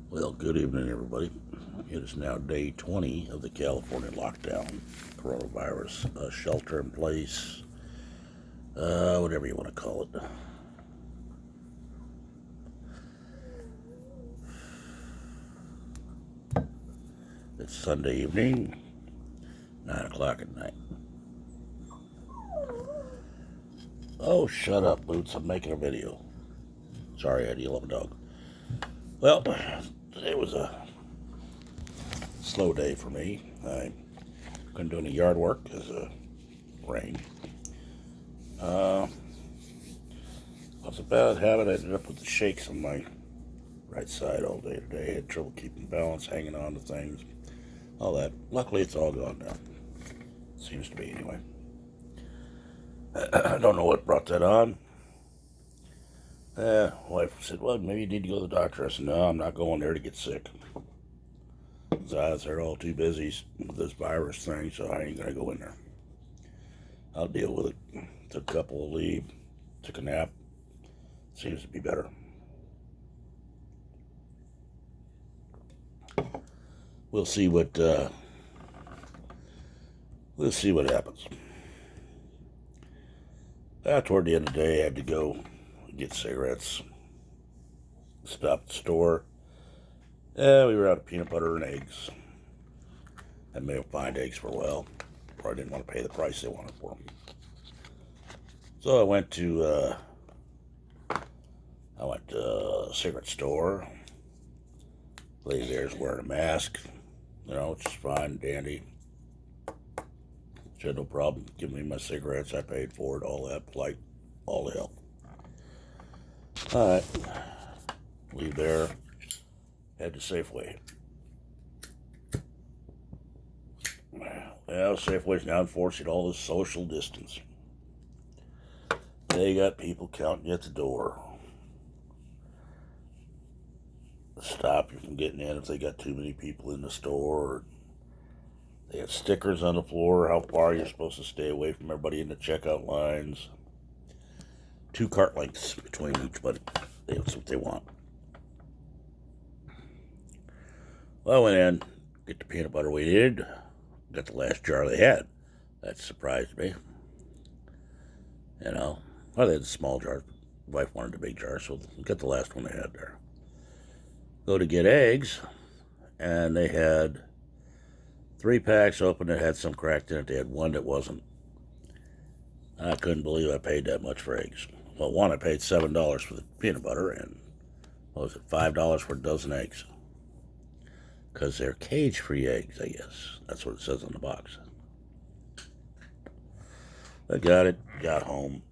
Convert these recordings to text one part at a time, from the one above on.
Well, good evening, everybody. It is now day 20 of the California lockdown, coronavirus shelter in place, whatever you want to call it. It's Sunday evening, 9 o'clock at night. Oh, shut up, Boots. I'm making a video. Sorry, I had to yell at my dog. Well, today was a slow day for me. I couldn't do any yard work because of rain. It was a bad habit. I ended up with the shakes on my right side all day today. I had trouble keeping balance, hanging on to things, all that. Luckily, it's all gone now. Seems to be, anyway. I don't know what brought that on. Wife said, well, maybe you need to go to the doctor. I said, no, I'm not going there to get sick. Besides, they're all too busy with this virus thing, so I ain't going to go in there. I'll deal with it. Took a couple of leave, took a nap. Seems to be better. We'll see what happens. Toward the end of the day, I had to go get cigarettes. Stopped at the store. We were out of peanut butter and eggs. I may have find eggs for a while. Probably didn't want to pay the price they wanted for them. So I went to a cigarette store. Lady there's wearing a mask, which is fine and dandy. She had no problem giving me my cigarettes. I paid for it, all that, polite, all the hell. All right, leave there, head to Safeway. Well, Safeway's now enforcing all this social distancing. They got people counting at the door. Stop you from getting in if they got too many people in the store. They have stickers on the floor how far you're supposed to stay away from everybody in the checkout lines. 2 cart lengths between each, but that's what they want. Well, I went in, get the peanut butter we needed. Got the last jar they had. That surprised me. Well, they had the small jars. Wife wanted the big jar, so get the last one they had there. Go to get eggs, and they had 3 packs open that had some cracked in it. They had one that wasn't. I couldn't believe I paid that much for eggs. Well, one, I paid $7 for the peanut butter, and what was it, $5 for a dozen eggs? Because they're cage-free eggs, I guess. That's what it says on the box. I got it, got home.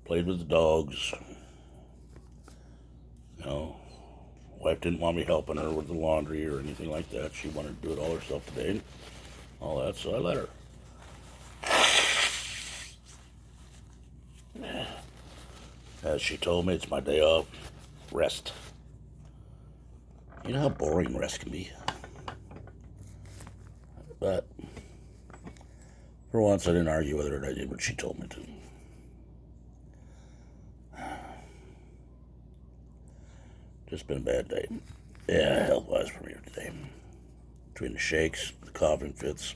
Played with the dogs. Wife didn't want me helping her with the laundry or anything like that. She wanted to do it all herself today, all that, so I let her. As she told me, it's my day off. Rest. You know how boring rest can be? But for once, I didn't argue with her, and I did what she told me to. Just been a bad day. Yeah, health-wise for me today. Between the shakes, the coughing fits,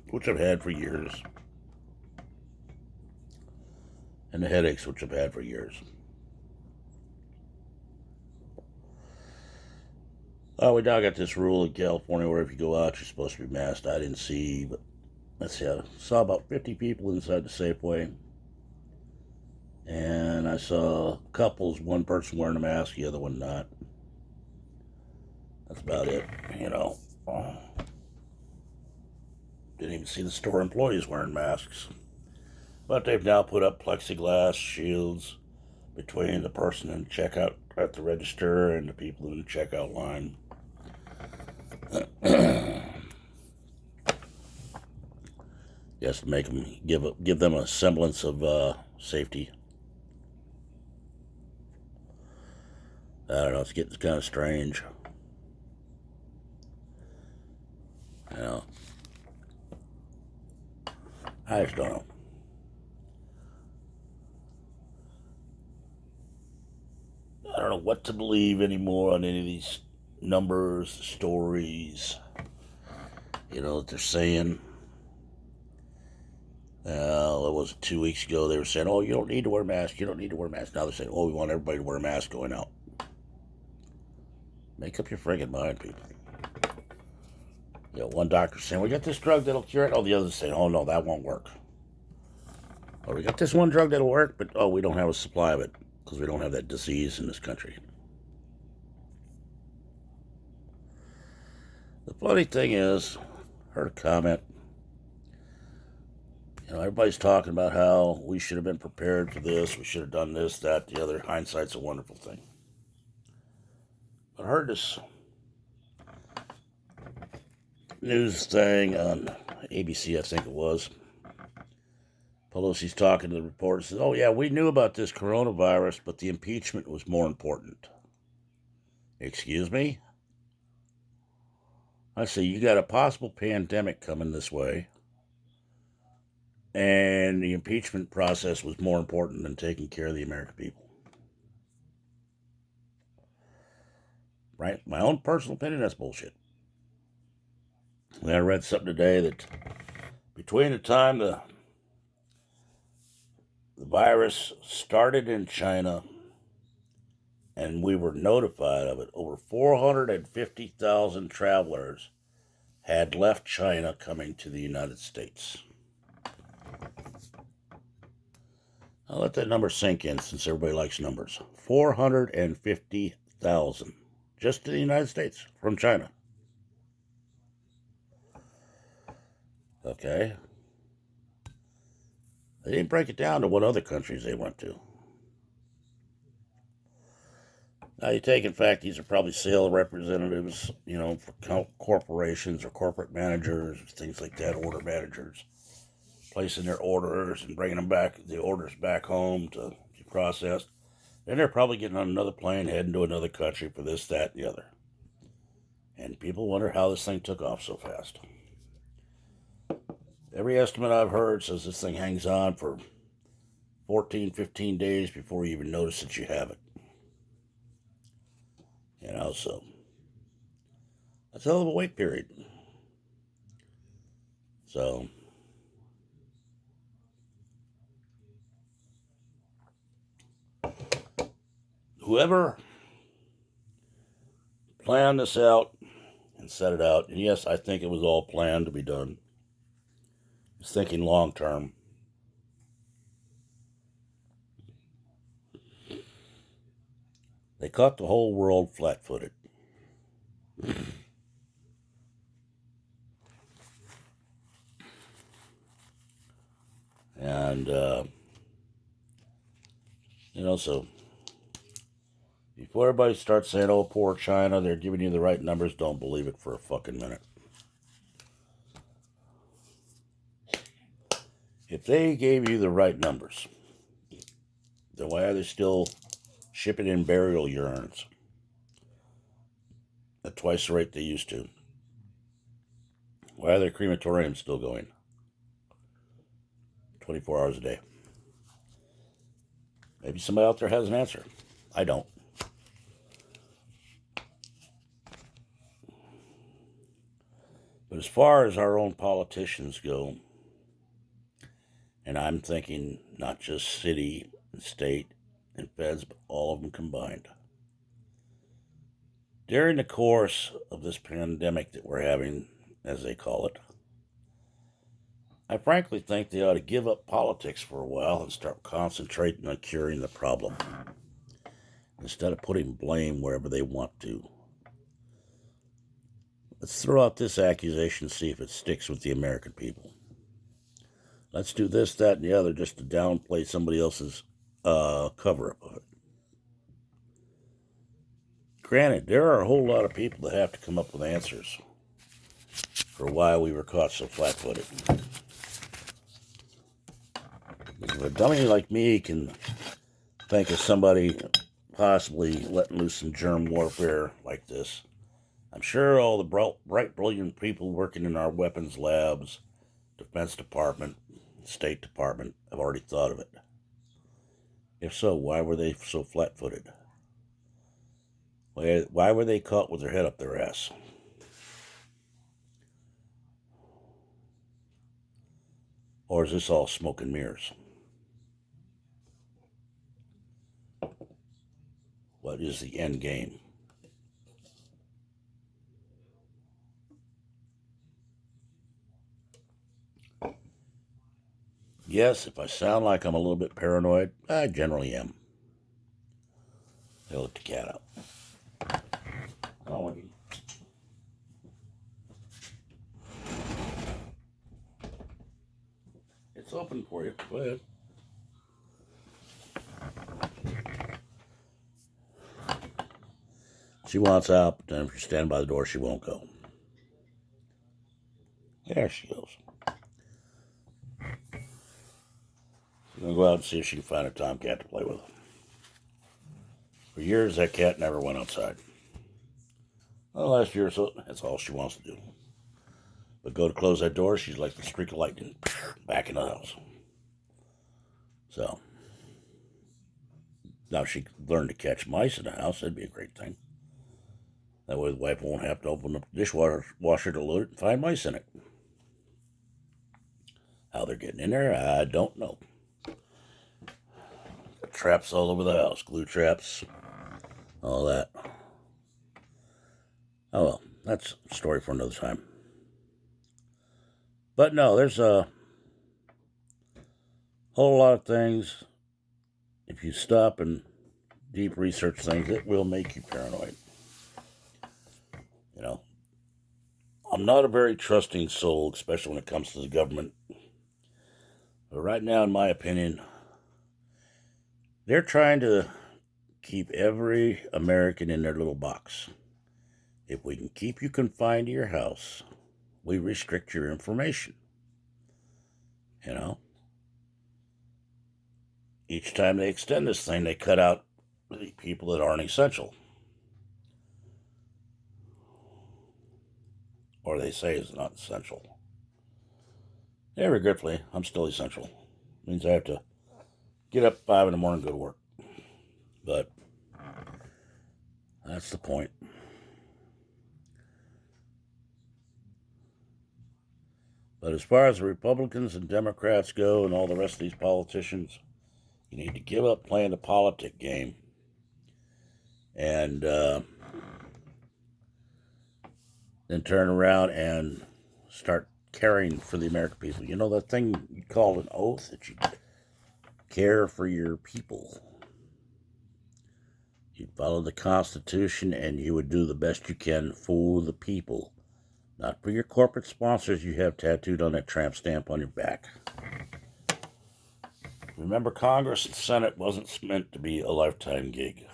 which I've had for years, and the headaches, which I've had for years. We now got this rule in California where if you go out, you're supposed to be masked. I didn't see, but let's see, I saw about 50 people inside the Safeway. And I saw couples, one person wearing a mask, the other one not. That's about it, Didn't even see the store employees wearing masks. But they've now put up plexiglass shields between the person in the checkout at the register and the people in the checkout line. Just to make them give them a semblance of safety. I don't know. It's getting kind of strange. I just don't know. don't know what to believe anymore on any of these numbers, stories, that they're saying. It was 2 weeks ago. They were saying, "Oh, you don't need to wear a mask. You don't need to wear a mask." Now they're saying, "Oh, we want everybody to wear a mask going out." Make up your friggin' mind, people. One doctor's saying, "We got this drug that'll cure it." Oh, the other's saying, "Oh, no, that won't work." Or we got this one drug that'll work, but we don't have a supply of it because we don't have that disease in this country. The funny thing is, I heard a comment. Everybody's talking about how we should have been prepared for this. We should have done this, that, the other. Hindsight's a wonderful thing. But I heard this news thing on ABC, I think it was. Pelosi's talking to the reporter, says, "Oh, yeah, we knew about this coronavirus, but the impeachment was more important." Excuse me? I say, you got a possible pandemic coming this way, and the impeachment process was more important than taking care of the American people. Right? My own personal opinion, that's bullshit. And I read something today that between the time the virus started in China and we were notified of it, over 450,000 travelers had left China coming to the United States. I'll let that number sink in since everybody likes numbers. 450,000 just to the United States from China. Okay. They didn't break it down to what other countries they went to. Now, you take in fact these are probably sales representatives, for corporations or corporate managers, things like that, order managers, placing their orders and bringing them back, the orders back home to be processed. Then they're probably getting on another plane, heading to another country for this, that, and the other. And people wonder how this thing took off so fast. Every estimate I've heard says this thing hangs on for 14, 15 days before you even notice that you have it. So that's a hell of a wait period. So whoever planned this out and set it out, and yes, I think it was all planned to be done. I was thinking long term. They caught the whole world flat-footed. And, so before everybody starts saying, "Oh, poor China, they're giving you the right numbers," don't believe it for a fucking minute. If they gave you the right numbers, then why are they still shipping in burial urns at twice the rate they used to? Why are their crematoriums still going 24 hours a day? Maybe somebody out there has an answer. I don't. But as far as our own politicians go, and I'm thinking not just city and state and feds, but all of them combined, during the course of this pandemic that we're having, as they call it, I frankly think they ought to give up politics for a while and start concentrating on curing the problem instead of putting blame wherever they want to. Let's throw out this accusation, see if it sticks with the American people. Let's do this, that, and the other just to downplay somebody else's cover-up of it. Granted, there are a whole lot of people that have to come up with answers for why we were caught so flat-footed. If a dummy like me can think of somebody possibly letting loose some germ warfare like this, I'm sure all the bright, brilliant people working in our weapons labs, Defense Department, State Department have already thought of it. If so, why were they so flat-footed? Why were they caught with their head up their ass? Or is this all smoke and mirrors? What is the end game? Yes, if I sound like I'm a little bit paranoid, I generally am. They let the cat out. Oh, it's open for you. Go ahead. She wants out, but then if you stand by the door, she won't go. There she goes. She's going to go out and see if she can find a tomcat to play with. For years, that cat never went outside. Well, last year or so, that's all she wants to do. But go to close that door, she's like the streak of lightning, back in the house. So, now if she learned to catch mice in the house, that'd be a great thing. That way the wife won't have to open up the dishwasher to load it and find mice in it. How they're getting in there, I don't know. Traps all over the house, glue traps, all that. Oh well, that's a story for another time. But no, there's a whole lot of things. If you stop and deep research things, it will make you paranoid. You know, I'm not a very trusting soul, especially when it comes to the government. But right now, in my opinion, they're trying to keep every American in their little box. If we can keep you confined to your house, we restrict your information. You know? Each time they extend this thing, they cut out the people that aren't essential. Or they say is not essential. Yeah, regretfully, I'm still essential. It means I have to get up 5 in the morning and go to work. But that's the point. But as far as the Republicans and Democrats go and all the rest of these politicians, you need to give up playing the politic game and then turn around and start caring for the American people. You know that thing you call an oath, that you care for your people. You'd follow the Constitution and you would do the best you can for the people. Not for your corporate sponsors you have tattooed on that tramp stamp on your back. Remember, Congress and Senate wasn't meant to be a lifetime gig.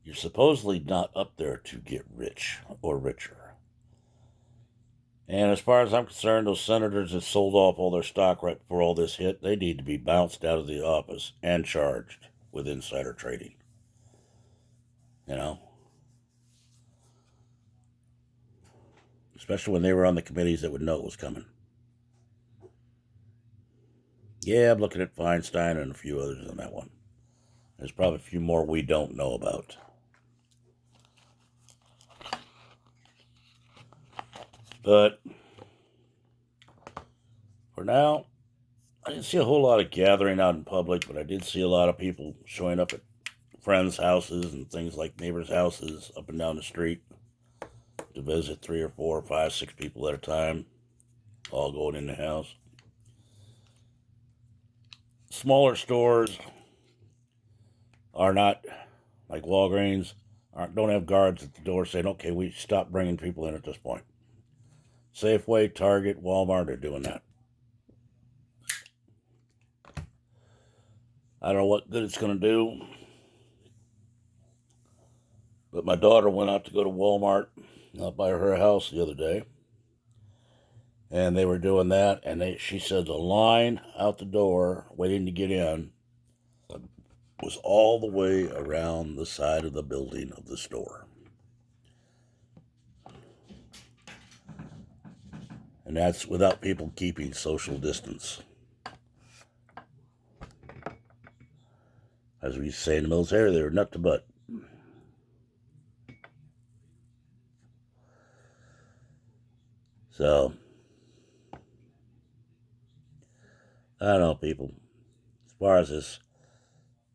You're supposedly not up there to get rich or richer. And as far as I'm concerned, those senators that sold off all their stock right before all this hit, they need to be bounced out of the office and charged with insider trading. You know? Especially when they were on the committees that would know it was coming. Yeah, I'm looking at Feinstein and a few others on that one. There's probably a few more we don't know about. But for now, I didn't see a whole lot of gathering out in public, but I did see a lot of people showing up at friends' houses and things like neighbors' houses up and down the street to visit 3 or 4 or 5, 6 people at a time, all going in the house. Smaller stores are not like Walgreens, don't have guards at the door saying, okay, we stop bringing people in at this point. Safeway, Target, Walmart are doing that. I don't know what good it's going to do, but my daughter went out to go to Walmart out by her house the other day, and they were doing that, and she said the line out the door waiting to get in was all the way around the side of the building of the store. And that's without people keeping social distance. As we used to say in the military, they were nut to butt. So, I don't know, people. As far as this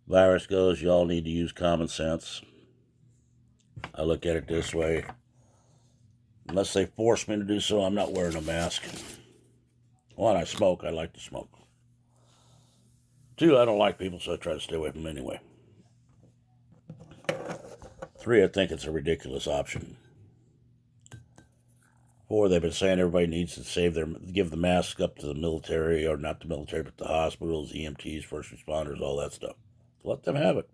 virus goes, you all need to use common sense. I look at it this way. Unless they force me to do so, I'm not wearing a mask. One, I smoke. I like to smoke. Two, I don't like people, so I try to stay away from them anyway. Three, I think it's a ridiculous option. Four, they've been saying everybody needs to give the masks up to the military, or not the military, but the hospitals, EMTs, first responders, all that stuff. Let them have it.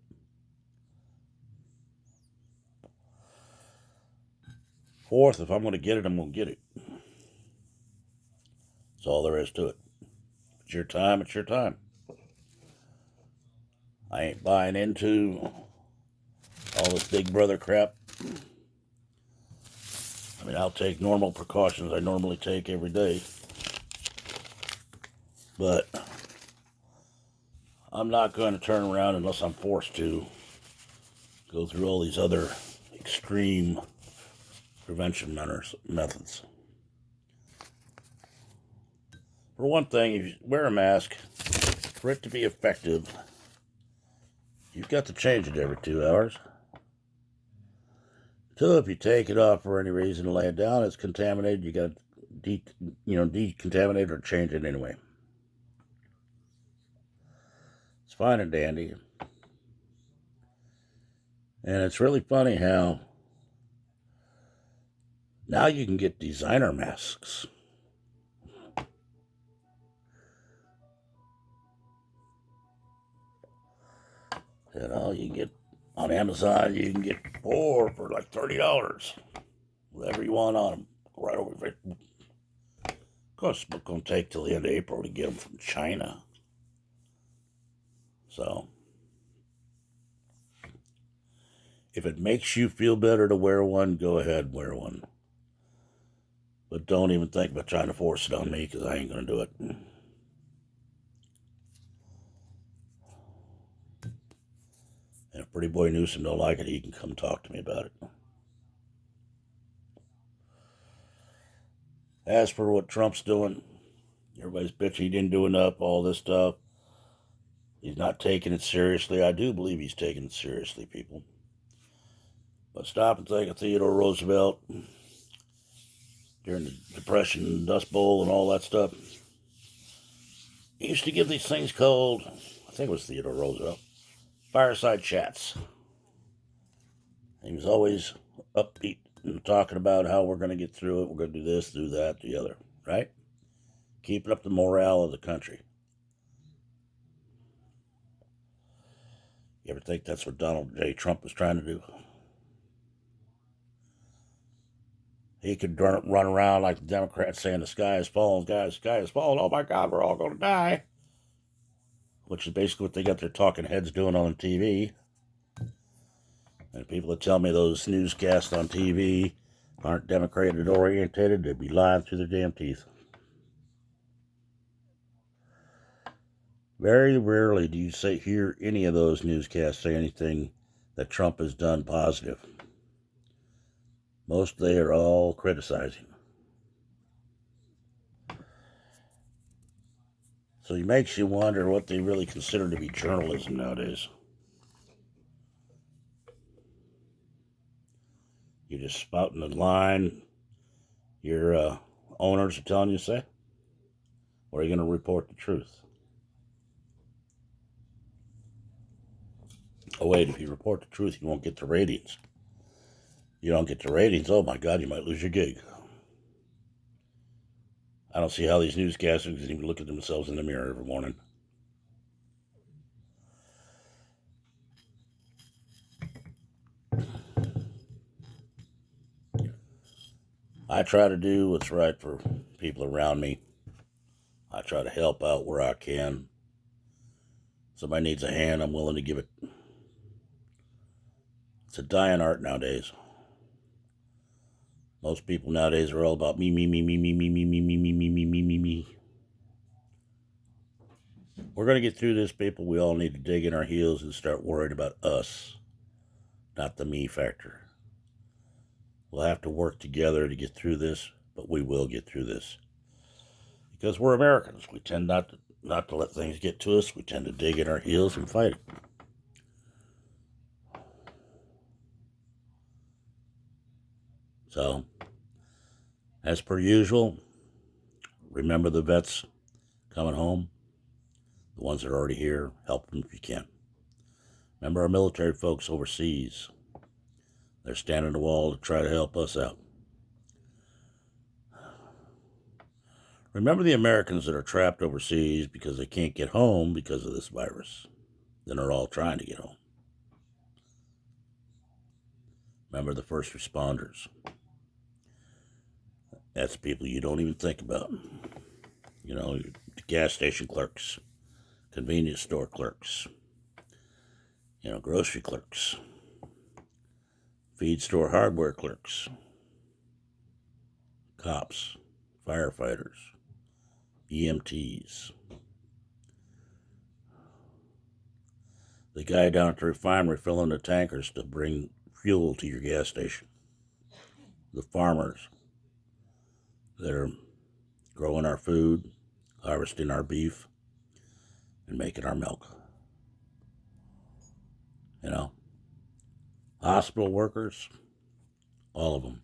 Fourth, if I'm going to get it, I'm going to get it. That's all there is to it. If it's your time, it's your time. I ain't buying into all this big brother crap. I mean, I'll take normal precautions I normally take every day. But I'm not going to turn around unless I'm forced to go through all these other extreme prevention methods. For one thing, if you wear a mask, for it to be effective, you've got to change it every 2 hours. Two, if you take it off for any reason and lay it down, it's contaminated. You got to decontaminate or change it anyway. It's fine and dandy. And it's really funny how now you can get designer masks. You know, you can get on Amazon, you can get 4 for like $30. Whatever you want on them. Right over there. Of course, it's going to take till the end of April to get them from China. So, if it makes you feel better to wear one, go ahead and wear one. But don't even think about trying to force it on me, because I ain't going to do it. And if Pretty Boy Newsom don't like it, he can come talk to me about it. As for what Trump's doing, everybody's bitching he didn't do enough, all this stuff. He's not taking it seriously. I do believe he's taking it seriously, people. But stop and think of Theodore Roosevelt during the Depression, Dust Bowl, and all that stuff. He used to give these things called, I think it was Theodore Roosevelt, fireside chats. He was always upbeat and talking about how we're going to get through it. We're going to do this, do that, do the other, right? Keeping up the morale of the country. You ever think that's what Donald J. Trump was trying to do? He could run around like the Democrats saying the sky is falling, the sky is falling, oh my God, we're all going to die. Which is basically what they got their talking heads doing on TV. And people that tell me those newscasts on TV aren't Democrat oriented, they'd be lying through their damn teeth. Very rarely do you hear any of those newscasts say anything that Trump has done positive. Most they are all criticizing. So it makes you wonder what they really consider to be journalism nowadays. You're just spouting the line your owners are telling you to say? Or are you going to report the truth? Oh, wait, if you report the truth, you won't get the ratings. You don't get the ratings, oh my God, you might lose your gig. I don't see how these newscasters can even look at themselves in the mirror every morning. I try to do what's right for people around me. I try to help out where I can. Somebody needs a hand, I'm willing to give it. It's a dying art nowadays. Most people nowadays are all about me. We're going to get through this, people. We all need to dig in our heels and start worrying about us, not the me factor. We'll have to work together to get through this, but we will get through this. Because we're Americans. We tend not to let things get to us. We tend to dig in our heels and fight it. So, as per usual, remember the vets coming home. The ones that are already here, help them if you can. Remember our military folks overseas. They're standing the wall to try to help us out. Remember the Americans that are trapped overseas because they can't get home because of this virus. Then they're all trying to get home. Remember the first responders. That's people you don't even think about. You know, the gas station clerks, convenience store clerks, you know, grocery clerks, feed store hardware clerks, cops, firefighters, EMTs, the guy down at the refinery filling the tankers to bring fuel to your gas station, the farmers that are growing our food, harvesting our beef, and making our milk. You know, hospital workers, all of them.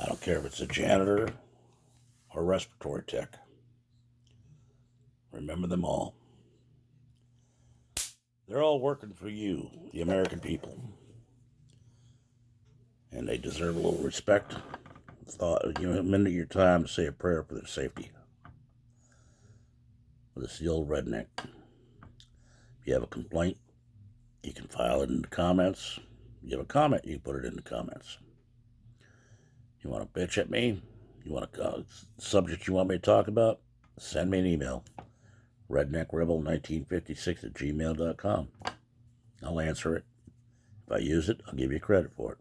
I don't care if it's a janitor or respiratory tech. Remember them all. They're all working for you, the American people. And they deserve a little respect. You know, a minute of your time to say a prayer for their safety. This is the old redneck. If you have a complaint, you can file it in the comments. If you have a comment, you can put it in the comments. You want to bitch at me? You want a subject you want me to talk about? Send me an email. redneckrebel1956@gmail.com. I'll answer it. If I use it, I'll give you credit for it.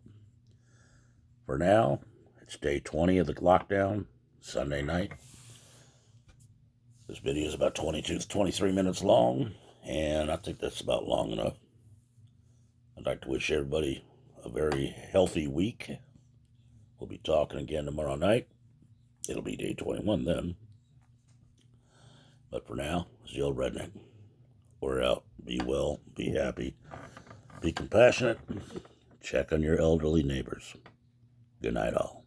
For now, it's day 20 of the lockdown, Sunday night. This video is about 23 minutes long, and I think that's about long enough. I'd like to wish everybody a very healthy week. We'll be talking again tomorrow night. It'll be day 21 then. But for now, it's the old redneck. We're out. Be well, be happy, be compassionate, check on your elderly neighbors. Good night, all.